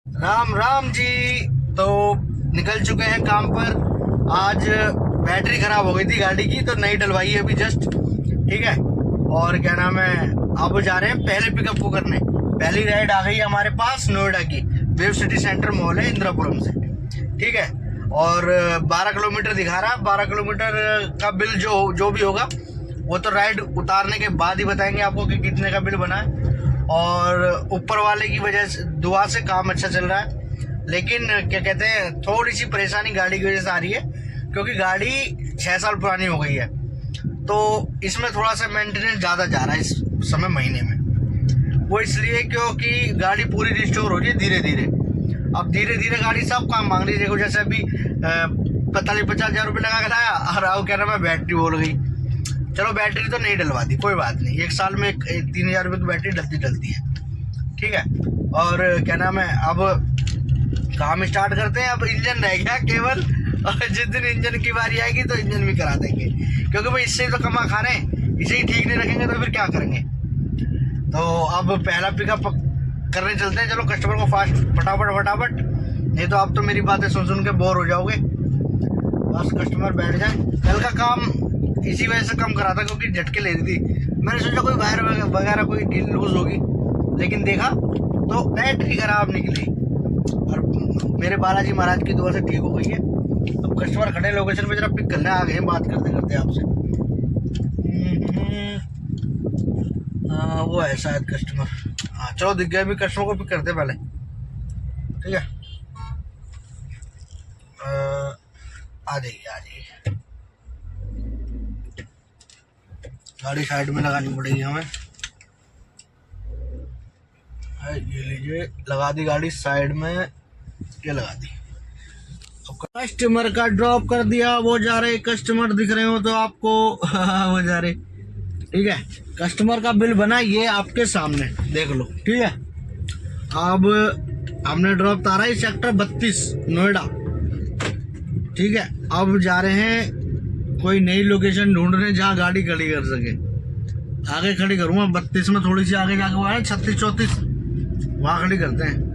राम राम जी। तो निकल चुके हैं काम पर। आज बैटरी खराब हो गई थी गाड़ी की, तो नई डलवाई है अभी जस्ट। ठीक है। और क्या नाम है, अब जा रहे हैं पहले पिकअप को करने। पहली राइड आ गई है हमारे पास नोएडा की, वेव सिटी सेंटर मॉल है इंदिरापुरम से। ठीक है। और 12 किलोमीटर दिखा रहा है। 12 किलोमीटर का बिल जो भी होगा वो तो राइड उतारने के बाद ही बताएंगे आपको कि कितने का बिल बना है। और ऊपर वाले की वजह से, दुआ से काम अच्छा चल रहा है। लेकिन क्या कहते हैं, थोड़ी सी परेशानी गाड़ी की वजह से आ रही है, क्योंकि गाड़ी 6 साल पुरानी हो गई है। तो इसमें थोड़ा सा मेंटेनेंस ज़्यादा जा रहा है इस समय महीने में। वो इसलिए क्योंकि गाड़ी पूरी रिस्टोर हो रही है धीरे धीरे। अब धीरे धीरे गाड़ी सब काम मांग रही है। देखो जैसे अभी 45-50 हज़ार रुपये लगा के लाया, और अब कह रहा मैं बैटरी बोल गई। चलो बैटरी तो नहीं डलवा दी, कोई बात नहीं। 1 साल में 3,000 रुपये की बैटरी डलती है। ठीक है। और क्या नाम है, अब काम स्टार्ट करते हैं। अब इंजन रह गया केवल, और जिस दिन इंजन की बारी आएगी तो इंजन भी करा देंगे, क्योंकि भाई इससे ही तो कमा खा रहे हैं। इसे ही ठीक नहीं रखेंगे तो फिर क्या करेंगे। तो अब पहला पिकअप करने चलते हैं। चलो कस्टमर को फास्ट फटाफट, नहीं तो आप तो मेरी बातें सुन के बोर हो जाओगे। बस कस्टमर बैठ जाए। कल का काम इसी वजह से कम करा था, क्योंकि झटके ले रही थी। मैंने सोचा कोई वायर वगैरह कोई ढील लूज होगी, लेकिन देखा तो बैटरी खराब निकली। और मेरे बालाजी महाराज की दुआ से ठीक हो गई है। अब कस्टमर खड़े लोकेशन पे, जरा पिक करने आ गए हैं बात करते करते आपसे। हाँ वो है शायद कस्टमर। हाँ चलो दिख गया। अभी कस्टमर को पिक करते पहले। ठीक है। आ जाइए। गाड़ी साइड में लगानी पड़ेगी हमें। ये लीजिए, लगा दी गाड़ी साइड में, ये लगा दी। कस्टमर का ड्रॉप कर दिया। वो जा रहे, कस्टमर दिख रहे हो तो आपको वो जा रहे। ठीक है। कस्टमर का बिल बना, ये आपके सामने देख लो। ठीक है। अब हमने ड्रॉप तारा है सेक्टर 32 नोएडा। ठीक है। अब जा रहे हैं कोई नई लोकेशन ढूंढने जहाँ गाड़ी खड़ी कर सके। आगे खड़ी करूँगा 32 में, थोड़ी सी आगे जाके वो है 36-34, वहाँ खड़ी करते हैं।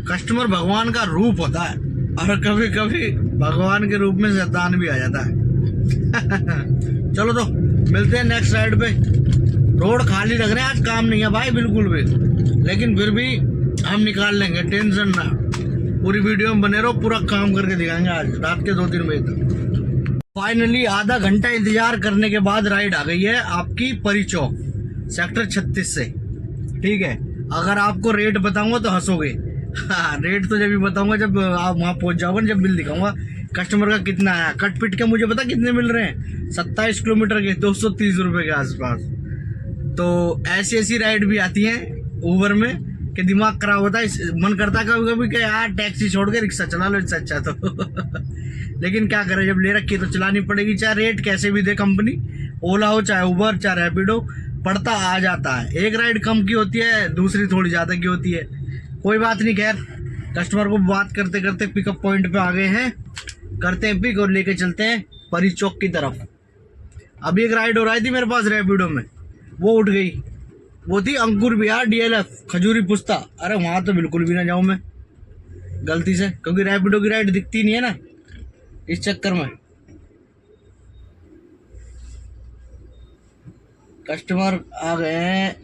कस्टमर भगवान का रूप होता है, और कभी कभी भगवान के रूप में शैतान भी आ जाता है। चलो तो मिलते हैं नेक्स्ट राइड पे। रोड खाली लग रहे हैं, आज काम नहीं है भाई बिल्कुल भी, लेकिन फिर भी हम निकाल लेंगे, टेंशन ना। पूरी वीडियो में बने रहो, पूरा काम करके दिखाएंगे आज रात के 2-3 बजे तक। फाइनली आधा घंटा इंतजार करने के बाद राइड आ गई है आपकी परी चौक सेक्टर 36 से। ठीक है। अगर आपको रेट बताऊंगा तो हंसोगे। हाँ, रेट तो जब भी बताऊंगा जब आप वहाँ पहुँच जाओगे, जब बिल दिखाऊंगा कस्टमर का कितना आया। कट पिट के मुझे पता कितने मिल रहे हैं, 27 किलोमीटर के 230 रुपये के आसपास। तो ऐसी राइड भी आती हैं ऊबर में कि दिमाग खराब होता है। मन करता है कभी कभी कि यार टैक्सी छोड़ के रिक्शा चला लो, इससे अच्छा तो लेकिन क्या करें, जब ले रखी है तो चलानी पड़ेगी, चाहे रेट कैसे भी दे कंपनी। ओला हो चाहे उबर चाहे रैपिडो, पड़ता आ जाता है। एक राइड कम की होती है, दूसरी थोड़ी ज़्यादा की होती है। कोई बात नहीं। खैर कस्टमर को बात करते करते पिकअप पॉइंट पे आ गए हैं, करते हैं पिक और लेके चलते हैं परी चौक की तरफ। अभी एक राइड हो रही थी मेरे पास रैपिडो में, वो उठ गई। वो थी अंकुर बिहार DLF खजूरी पुस्ता। अरे वहाँ तो बिल्कुल भी ना जाऊँ मैं गलती से, क्योंकि रैपिडो की राइड दिखती नहीं है ना, इस चक्कर में। कस्टमर आ गए हैं,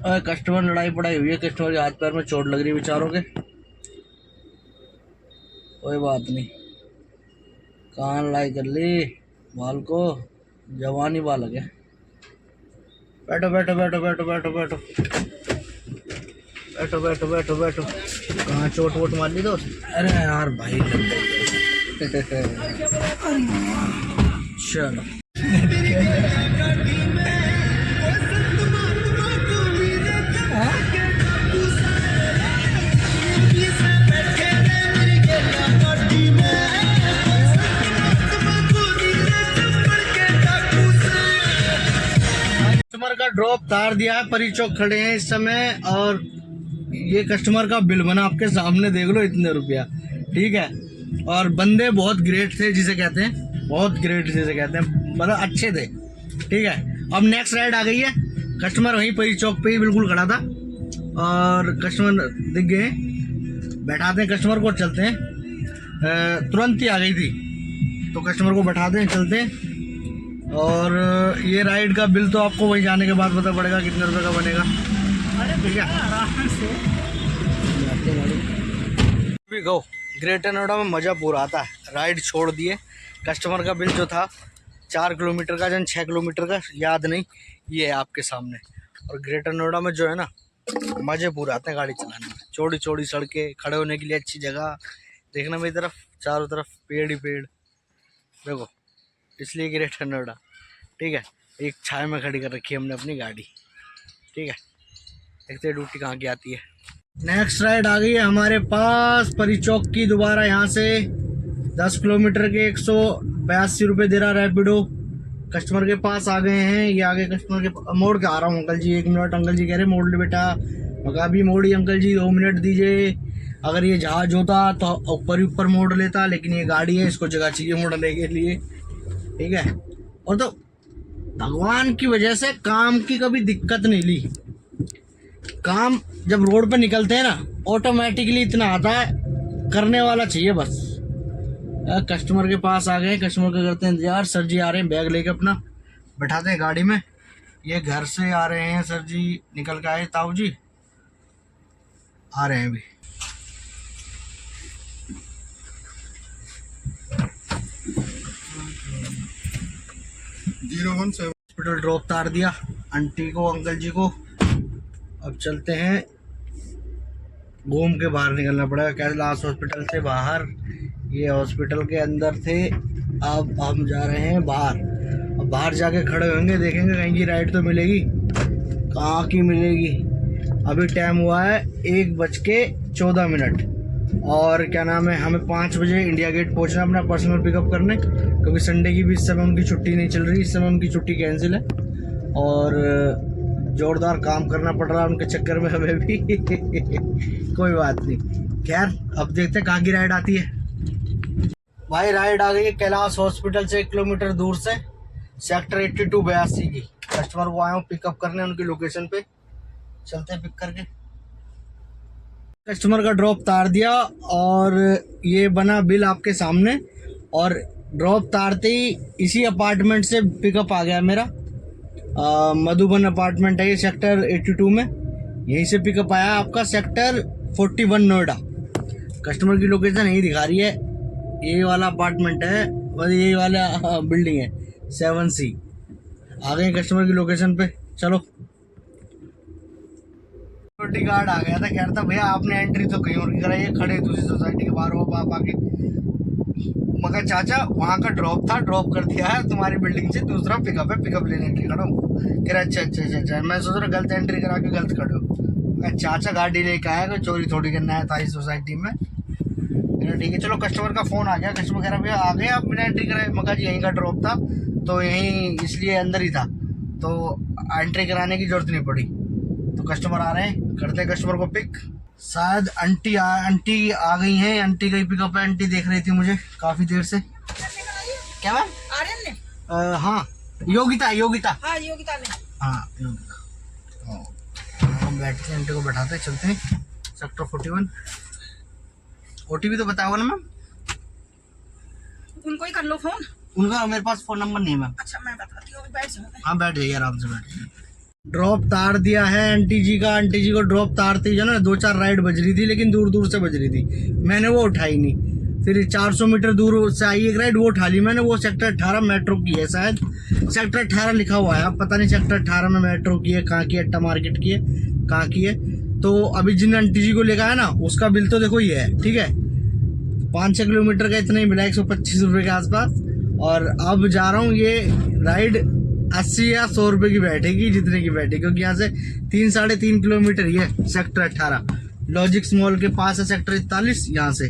और कस्टमर लड़ाई पड़ाई हुई है, कस्टमर के हाथ पैर में चोट लग रही है बेचारों के। कोई बात नहीं, कान लाई कर ली बाल को, जवानी बालक है। बैठो बैठो बैठो बैठो बैठो बैठो बैठो बैठो बैठो बैठो। कहाँ चोट वोट मार ली दोस्त? अरे यार भाई चलो। कस्टमर का ड्रॉप तार दिया है, परी चौक खड़े हैं इस समय, और ये कस्टमर का बिल बना आपके सामने, देख लो इतने रुपया। ठीक है। और बंदे बहुत ग्रेट थे जिसे कहते हैं, बहुत ग्रेट जिसे कहते हैं, मतलब अच्छे थे। ठीक है। अब नेक्स्ट राइड आ गई है, कस्टमर वहीं परी चौक पे ही बिल्कुल खड़ा था। और कस्टमर दिख गए, बैठाते हैं कस्टमर को, चलते हैं। तुरंत ही आ गई थी, तो कस्टमर को बैठाते हैं, चलते हैं। और ये राइड का बिल तो आपको वहीं जाने के बाद पता पड़ेगा कितने रुपए का बनेगा। ठीक है, गो ग्रेटर नोएडा में मज़ा पूरा आता है। राइड छोड़ दिए, कस्टमर का बिल जो था 4 किलोमीटर का, जन 6 किलोमीटर का याद नहीं, ये है आपके सामने। और ग्रेटर नोएडा में जो है ना, मज़े पूरे आते हैं गाड़ी चलाने में। चौड़ी चौड़ी सड़कें, खड़े होने के लिए अच्छी जगह, देखना मेरी तरफ, चारों तरफ पेड़ ही पेड़, देखो, इसलिए ग्रेटर नोएडा। ठीक है, एक छाया में खड़ी कर रखी है हमने अपनी गाड़ी। ठीक है, देखते ड्यूटी कहाँ की आती है। नेक्स्ट राइड आ गई है हमारे पास, परी चौक की। दोबारा यहाँ से 10 किलोमीटर के 182 रुपये दे रहा रैपिडो। कस्टमर के पास आ गए हैं, ये आगे कस्टमर के मोड़ के आ रहा हूँ। अंकल जी 1 मिनट, अंकल जी कह रहे मोड़ ले बेटा। मगर अभी मोड़ी अंकल जी, 2 मिनट दीजिए। अगर ये जहाज होता तो ऊपर ही ऊपर मोड़ लेता, लेकिन ये गाड़ी है, इसको जगह चाहिए मोड़ने के लिए। ठीक है, और तो भगवान की वजह से काम की कभी दिक्कत नहीं ली। काम जब रोड पे निकलते हैं ना, ऑटोमेटिकली इतना आता है, करने वाला चाहिए बस। कस्टमर के पास आ गए, कस्टमर का करते हैं इंतजार। सर जी आ रहे हैं, बैग लेके अपना बैठाते हैं गाड़ी में। ये घर से आ रहे हैं सर जी, निकल के आए, ताऊ जी आ रहे हैं अभी। हॉस्पिटल ड्रॉप तार दिया आंटी को, अंकल जी को। अब चलते हैं, घूम के बाहर निकलना पड़ेगा कैलाश हॉस्पिटल से बाहर। ये हॉस्पिटल के अंदर थे, अब हम जा रहे हैं बाहर। अब बाहर जाके खड़े होंगे, देखेंगे कहीं की राइड तो मिलेगी, कहाँ की मिलेगी। अभी टाइम हुआ है 1:14। और क्या नाम है, हमें 5 बजे इंडिया गेट पहुंचना अपना पर्सनल पिकअप करने, क्योंकि संडे की भी इस समय उनकी छुट्टी नहीं चल रही, इस समय उनकी छुट्टी कैंसिल है। और जोरदार काम करना पड़ रहा है उनके चक्कर में हमें भी। कोई बात नहीं, खैर अब देखते हैं कहाँ की राइड आती है। भाई राइड आ गई है कैलाश हॉस्पिटल से 1 किलोमीटर दूर से, सेक्टर 8282 की। कस्टमर को आया हूँ पिकअप करने उनकी लोकेशन पे, चलते हैं पिक करके। कस्टमर का ड्रॉप तार दिया और ये बना बिल आपके सामने। और ड्रॉप तारते ही इसी अपार्टमेंट से पिकअप आ गया मेरा। मधुबन अपार्टमेंट है ये, सेक्टर 82 में। यहीं से पिकअप आया आपका, सेक्टर 41 नोएडा। कस्टमर की लोकेशन यही दिखा रही है, ये वाला अपार्टमेंट है और ये वाला बिल्डिंग है 7C। आ गए कस्टमर की लोकेशन पे, चलो। सिक्योरिटी गार्ड आ गया था, कह रहा था भैया आपने एंट्री तो कहीं और की कराई है, खड़े दूसरी सोसाइटी के बाहर हो आप आके। मगर चाचा वहाँ का ड्रॉप था, ड्रॉप कर दिया है, तुम्हारी बिल्डिंग से दूसरा पिकअप है, पिकअप लेने एंट्री खड़ा हूँ। कह रहा अच्छा, मैं सोच रहा गलत एंट्री करा के गलत खड़े हो। चाचा गाड़ी लेके आया, कोई चोरी थोड़ी करना है था इस सोसाइटी में। ठीक है चलो, कस्टमर का फोन आ गया, कस्टमर कह रहा भैया आ गए आप बिना एंट्री कराए। मगर जी यहीं का ड्रॉप था तो यहीं इसलिए अंदर ही था, तो एंट्री कराने की जरूरत नहीं पड़ी। तो कस्टमर आ रहे हैं, करते हैं कस्टमर को पिक। शायद आंटी आ गई हैं, आंटी का ही पिकअप है। आंटी देख रही थी मुझे काफी देर से। क्या मैम? हाँ योगिता हाँ योगिता हाँ योगिता। हम बैठते हैं, आंटी को बैठाते हैं, चलते हैं सेक्टर 41। OTP तो बताओ ना मैम। उनको ही कर लो फोन। उनका मेरे पास फोन नंबर नहीं है मैम। अच्छा मैं बताती हूँ, बैठ जाओ। हाँ बैठ जाइए, आराम से बैठ जाइए। ड्रॉप तार दिया है आंटी जी का। आंटी जी को ड्रॉप तारते जो ना 2-4 राइड बज रही थी, लेकिन दूर दूर से बज रही थी, मैंने वो उठाई नहीं। फिर 400 मीटर दूर से आई एक राइड, वो उठा ली मैंने। वो सेक्टर 18 मेट्रो की है, शायद सेक्टर 18 लिखा हुआ है, अब पता नहीं सेक्टर 18 में मेट्रो की है, कहाँ की है, अट्टा मार्केट की है, कहाँ की है। तो अभी जिन आंटी जी को लेकर आया ना, उसका बिल तो देखो ये है। ठीक है, 5-6 किलोमीटर का इतना ही मिला, 125 रुपये के आसपास। और अब जा रहा हूँ, ये राइड 80 या 100 रुपये की बैठेगी, जितने की बैठेगी, क्योंकि यहाँ से 3-3.5 किलोमीटर ही है। सेक्टर 18 लॉजिक्स मॉल के पास है, सेक्टर 41 यहाँ से।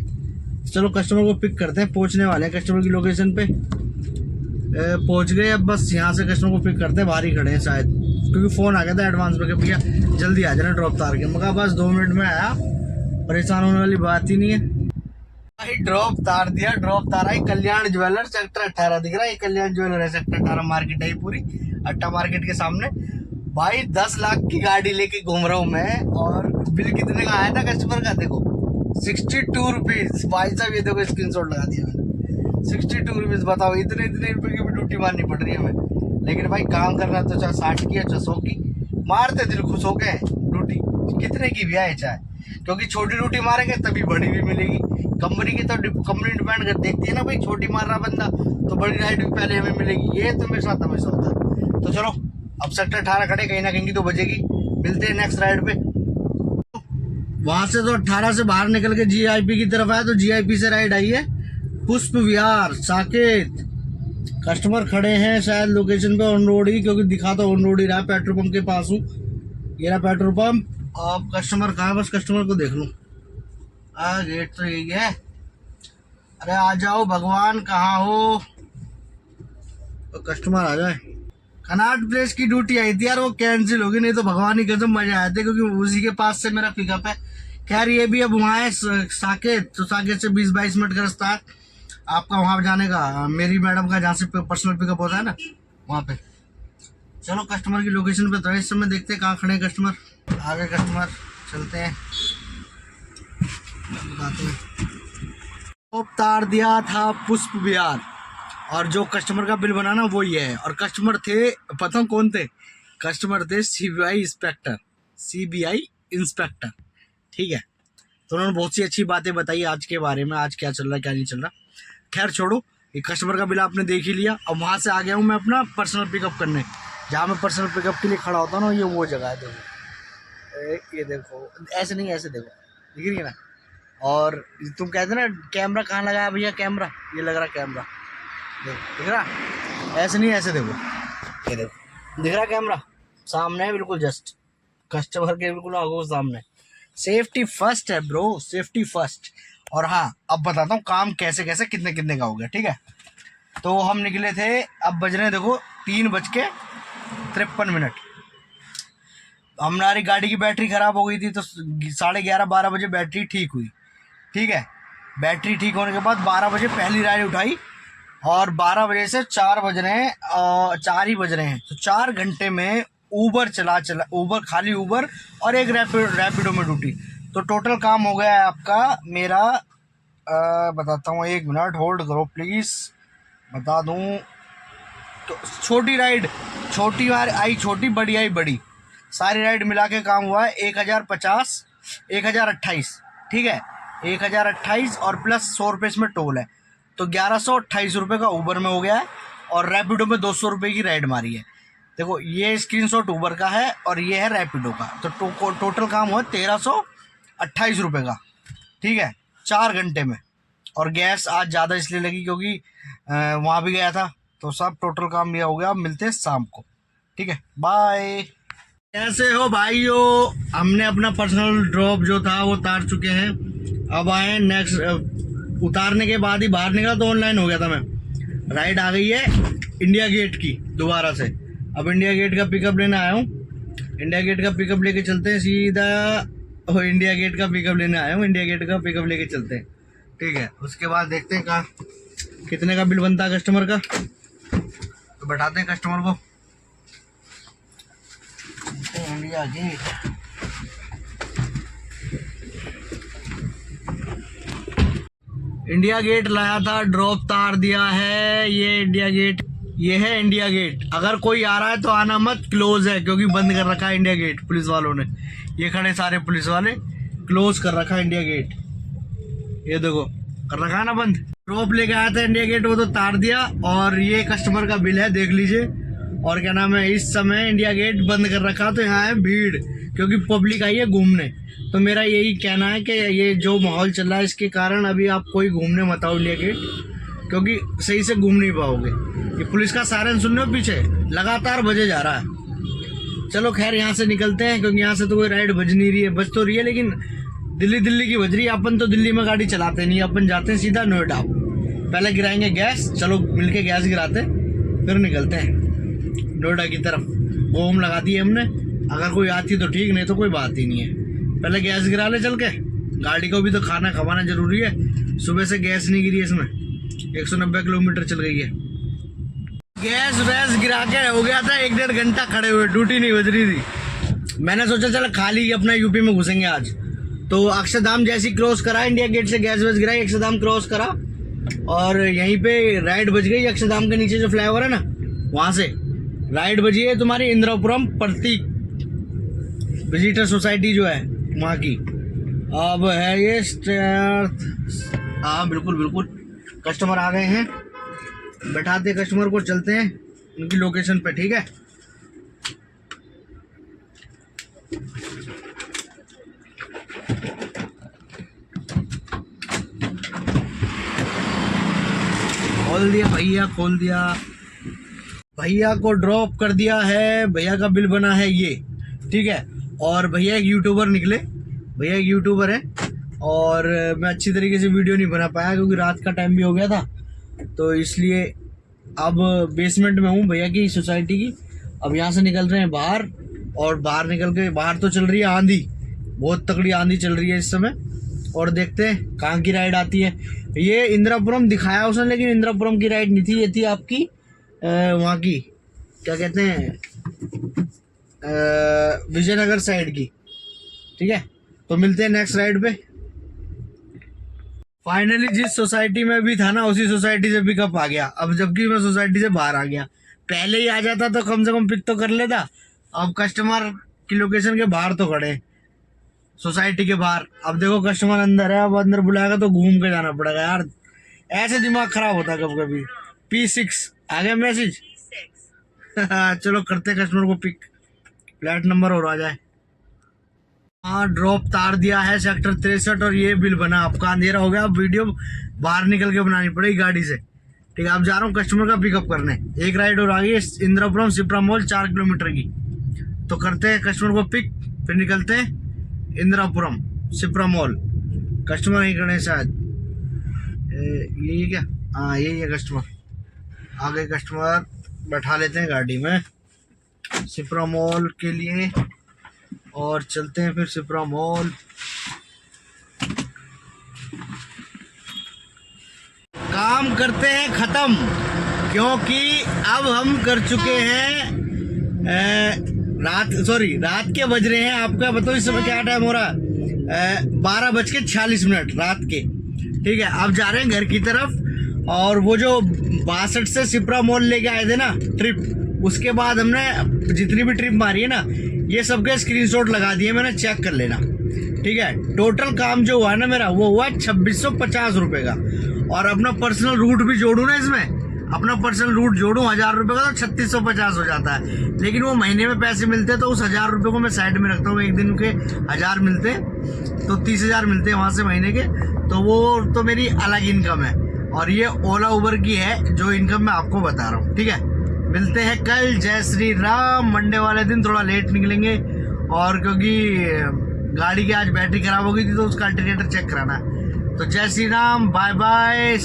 चलो कस्टमर को पिक करते हैं, पहुँचने वाले हैं कस्टमर की लोकेशन पे। पहुँच गए, अब बस यहाँ से कस्टमर को पिक करते हैं। बाहर ही खड़े हैं शायद, क्योंकि फ़ोन आ गया था एडवांस में कि भैया जल्दी आ जाना ड्रॉप तार के। मगर बस 2 मिनट में आया, परेशान होने वाली बात ही नहीं है। भाई ड्रॉप तार दिया, ड्रॉप तार आई कल्याण ज्वेलर, सेक्टर 18 दिख रहा है। कल्याण ज्वेलर है, सेक्टर 18 मार्केट है पूरी, अट्टा मार्केट के सामने। भाई 10 लाख की गाड़ी लेके घूम रहा हूँ मैं, और बिल कितने का आया था कस्टमर का देखो, 62 रुपीज। भाई साहब ये देखो स्क्रीनशॉट लगा दिया मैंने, 62 रुपीज। बताओ इतने इतने रुपए की भी ड्यूटी मारनी पड़ रही है हमें, लेकिन भाई काम करना तो चाहे 60 की या 100 की, मारते दिल खुश हो गए ड्यूटी, कितने की भी आए चाहे, क्योंकि छोटी ड्यूटी मारेंगे तभी बड़ी भी मिलेगी। कंपनी की तो कंपनी डिपेंड कर देखती है ना भाई, छोटी मार रहा बंदा तो बड़ी राइड भी पहले हमें मिलेगी। ये तो मेरे साथ हमेशा होता है। तो चलो अब सेक्टर 18 खड़े, कहीं ना कहीं तो बजेगी, मिलते हैं नेक्स्ट राइड पे। वहां से तो 18 से बाहर निकल के जीआईपी की तरफ आया, तो जीआईपी से राइड आई है पुष्प विहार साकेत। कस्टमर खड़े हैं शायद लोकेशन पे ऑन रोड ही, क्योंकि दिखा तो ऑन रोड ही रहा है, पेट्रोल पंप के पास हूँ। ये रहा पेट्रोल पंप। अब कस्टमर कहाँ है, बस कस्टमर को देख लूँ। गेट तो यही है। अरे आ जाओ भगवान, कहाँ हो, तो कस्टमर आ जाए। कनाट प्लेस की ड्यूटी आई थी यार, वो कैंसिल होगी, नहीं तो भगवान ही कसम मजे आए थे, क्योंकि उसी के पास से मेरा पिकअप है। खैर ये भी अब वहाँ है साकेत, तो साकेत से 20-22 मिनट का रास्ता है आपका वहाँ जाने का, मेरी मैडम का जहाँ से पर्सनल पिकअप होता है ना वहाँ पे। चलो कस्टमर की लोकेशन पे तो इस समय देखते हैं कहाँ खड़े हैं कस्टमर। आगे कस्टमर चलते हैं, बताते हैं। तार दिया था पुष्प विहार, और जो कस्टमर का बिल बनाना वो ये है। और कस्टमर थे, पता कौन थे, कस्टमर थे सीबीआई इंस्पेक्टर, सीबीआई इंस्पेक्टर, ठीक है। तो उन्होंने बहुत सी अच्छी बातें बताई आज के बारे में, आज क्या चल रहा है क्या नहीं चल रहा। खैर छोड़ो, ये कस्टमर का बिल आपने देख ही लिया। अब वहाँ से आ गया हूँ मैं अपना पर्सनल पिकअप करने, जहाँ मैं पर्सनल पिकअप के लिए खड़ा होता हूँ ना, ये वो जगह है। देखो ये देखो, ऐसे नहीं ऐसे देखो, दिख रही है ना। और तुम कहते ना कैमरा कहाँ लगाया भैया, कैमरा ये लग रहा कैमरा, दिख रहा, ऐसे नहीं ऐसे देखो, ये देखो दिख रहा कैमरा सामने है बिल्कुल, जस्ट कस्टमर के बिल्कुल आगो सामने। सेफ्टी फर्स्ट है ब्रो, सेफ्टी फर्स्ट। और हाँ अब बताता हूँ काम कैसे कैसे कितने कितने का हो गया, ठीक है। तो हम निकले थे, अब बज रहे देखो 3:53। हमारी गाड़ी की बैटरी ख़राब हो गई थी, तो 11:30-12 बजे बैटरी ठीक हुई, ठीक है। बैटरी ठीक होने के बाद 12 बजे पहली राइड उठाई, और 12 बजे से 4 बज रहे हैं, 4 ही बज रहे हैं, तो 4 घंटे में ऊबर चला ऊबर, खाली ऊबर और एक रैपिडो में ड्यूटी। तो टोटल काम हो गया है आपका मेरा, बताता हूँ, 1 मिनट होल्ड करो प्लीज़, बता दूँ। तो छोटी राइड छोटी आई छोटी, बड़ी आई बड़ी, सारी राइड मिला के काम हुआ है 1028, ठीक है। 1028 और प्लस 100 रुपये इसमें टोल है, तो 1128 रुपये का ऊबर में हो गया है, और रैपिडो में 200 रुपये की राइड मारी है। देखो ये स्क्रीनशॉट ऊबर का है और ये है रैपिडो का, तो टोटल काम हुआ 1328 रुपये का, ठीक है, 4 घंटे में। और गैस आज ज़्यादा इसलिए लगी क्योंकि वहाँ भी गया था, तो सब टोटल काम यह हो गया। अब मिलते हैं शाम को, ठीक है, बाय। कैसे हो भाइयों, हमने अपना पर्सनल ड्रॉप जो था वो उतार चुके हैं। अब आए नेक्स्ट, उतारने के बाद ही बाहर निकला तो ऑनलाइन हो गया था मैं। राइड आ गई है इंडिया गेट की दोबारा से, अब इंडिया गेट का पिकअप लेने आया हूँ। इंडिया गेट का पिकअप लेके चलते हैं सीधा, इंडिया गेट का पिकअप लेने आया हूँ, इंडिया गेट का पिकअप लेके चलते हैं, ठीक है। उसके बाद देखते हैं कहाँ कितने का बिल बनता है कस्टमर का, तो बैठाते हैं कस्टमर को। इंडिया गेट, इंडिया गेट लाया था, ड्रॉप तार दिया है, ये इंडिया गेट, ये है इंडिया गेट। अगर कोई आ रहा है तो आना मत, क्लोज है, क्योंकि बंद कर रखा है इंडिया गेट पुलिस वालों ने। ये खड़े सारे पुलिस वाले, क्लोज कर रखा है इंडिया गेट, ये देखो कर रखा है ना बंद। ड्रॉप लेके आया था इंडिया गेट, वो तो तार दिया। और ये कस्टमर का बिल है, देख लीजिए। और क्या नाम है, इस समय इंडिया गेट बंद कर रखा, तो यहाँ है भीड़, क्योंकि पब्लिक आई है घूमने। तो मेरा यही कहना है कि ये जो माहौल चल रहा है इसके कारण अभी आप कोई घूमने मत आओ इंडिया गेट, क्योंकि सही से घूम नहीं पाओगे। ये पुलिस का सायरन सुन रहे हो पीछे, लगातार बजे जा रहा है। चलो खैर यहाँ से निकलते हैं, क्योंकि यहाँ से तो कोई राइड बज नहीं रही है, बज तो रही है लेकिन दिल्ली की बज रही है। अपन तो दिल्ली में गाड़ी चलाते नहीं, अपन जाते हैं सीधा नोएडा। पहले गिराएंगे गैस, चलो मिलके गैस गिराते फिर निकलते हैं नोएडा की तरफ। वो हम लगा दी है हमने, अगर कोई आती तो ठीक, नहीं तो कोई बात ही नहीं है। पहले गैस गिरा ले चल के, गाड़ी को भी तो खाना खवाना जरूरी है। सुबह से गैस नहीं गिरी है इसमें, 190 किलोमीटर चल गई है। गैस वैस गिरा के हो गया था 1-1.5 घंटा खड़े हुए, ड्यूटी नहीं बज रही थी। मैंने सोचा चलो खाली अपना यूपी में घुसेंगे आज। तो अक्षरधाम जैसी क्रॉस करा, इंडिया गेट से गैस वैस गिराई, अक्षरधाम क्रॉस करा और यहीं पे राइट बज गई। अक्षरधाम के नीचे जो फ्लाईओवर है ना, वहां से राइट बजी है तुम्हारी इंदिरापुरम प्रतीक विजिटर सोसाइटी जो है वहाँ की। अब है ये हाँ बिल्कुल बिल्कुल, कस्टमर आ गए हैं, बैठाते कस्टमर को, चलते हैं उनकी लोकेशन पे। ठीक है, खोल दिया भैया, खोल दिया भैया को, ड्रॉप कर दिया है। भैया का बिल बना है ये, ठीक है। और भैया एक यूट्यूबर निकले, भैया एक यूट्यूबर है और मैं अच्छी तरीके से वीडियो नहीं बना पाया क्योंकि रात का टाइम भी हो गया था, तो इसलिए अब बेसमेंट में हूँ भैया की सोसाइटी की। अब यहाँ से निकल रहे हैं बाहर, और बाहर निकल के, बाहर तो चल रही है आंधी, बहुत तगड़ी आंधी चल रही है इस समय, और देखते हैं कहाँ की राइड आती है। ये इंदिरापुरम दिखाया उसने, लेकिन इंदिरापुरम की राइड नहीं थी, ये थी आपकी वहाँ की, क्या कहते हैं, विजयनगर साइड की। ठीक है, तो मिलते हैं नेक्स्ट राइड पे। फाइनली जिस सोसाइटी में भी था ना, उसी सोसाइटी से पिकअप आ गया। अब जबकि मैं सोसाइटी से बाहर आ गया, पहले ही आ जाता तो कम से कम पिक तो कर लेता। अब कस्टमर की लोकेशन के बाहर तो खड़े, सोसाइटी के बाहर। अब देखो कस्टमर अंदर है, अब अंदर बुलाएगा तो घूम के जाना पड़ेगा यार, ऐसे दिमाग खराब होता है कभी कभी। P6 आ गया मैसेज। चलो करते कस्टमर को पिक, फ्लैट नंबर और आ जाए। हाँ, ड्रॉप तार दिया है सेक्टर 63 और ये बिल बना। आपका अंधेरा हो गया, अब वीडियो बाहर निकल के बनानी पड़ेगी गाड़ी से। ठीक है, अब जा रहा हूँ कस्टमर का पिकअप करने। एक राइड और आ गई इंदिरापुरम सिप्रा मॉल 4 किलोमीटर की, तो करते हैं कस्टमर को पिक, फिर निकलते हैं इंदिरापुरम सिप्रा मॉल। कस्टमर नहीं खड़े शायद, यही क्या, हाँ यही है कस्टमर। आ गए कस्टमर, बैठा लेते हैं गाड़ी में सिप्रा मॉल के लिए और चलते हैं फिर सिप्रा मॉल। काम करते हैं खत्म, क्योंकि अब हम कर चुके हैं रात के बज रहे हैं, आपका बताओ इस समय क्या टाइम हो रहा है, 12:46 रात के। ठीक है, अब जा रहे हैं घर की तरफ। और वो जो 62 से सिप्रा मॉल लेके आए थे ना ट्रिप, उसके बाद हमने जितनी भी ट्रिप मारी है ना, ये सबके स्क्रीनशॉट लगा दिए मैंने, चेक कर लेना। ठीक है, टोटल काम जो हुआ ना मेरा, वो हुआ 2650 रुपये का। और अपना पर्सनल रूट भी जोड़ू ना इसमें, अपना पर्सनल रूट जोड़ू 1000 रुपये का, तो 3650 हो जाता है। लेकिन वो महीने में पैसे मिलते तो उस 1000 रुपये को मैं साइड में रखता हूँ। एक दिन के 1000 मिलते तो 30,000 मिलते हैं वहाँ से महीने के, तो वो तो मेरी अलग इनकम है। और ये ओला उबर की है जो इनकम मैं आपको बता रहा हूँ। ठीक है, मिलते हैं कल। जय श्री राम। मंडे वाले दिन थोड़ा लेट निकलेंगे, और क्योंकि गाड़ी की आज बैटरी खराब हो गई थी तो उसका अल्टरनेटर चेक कराना है। तो जय श्री राम, बाय बाय।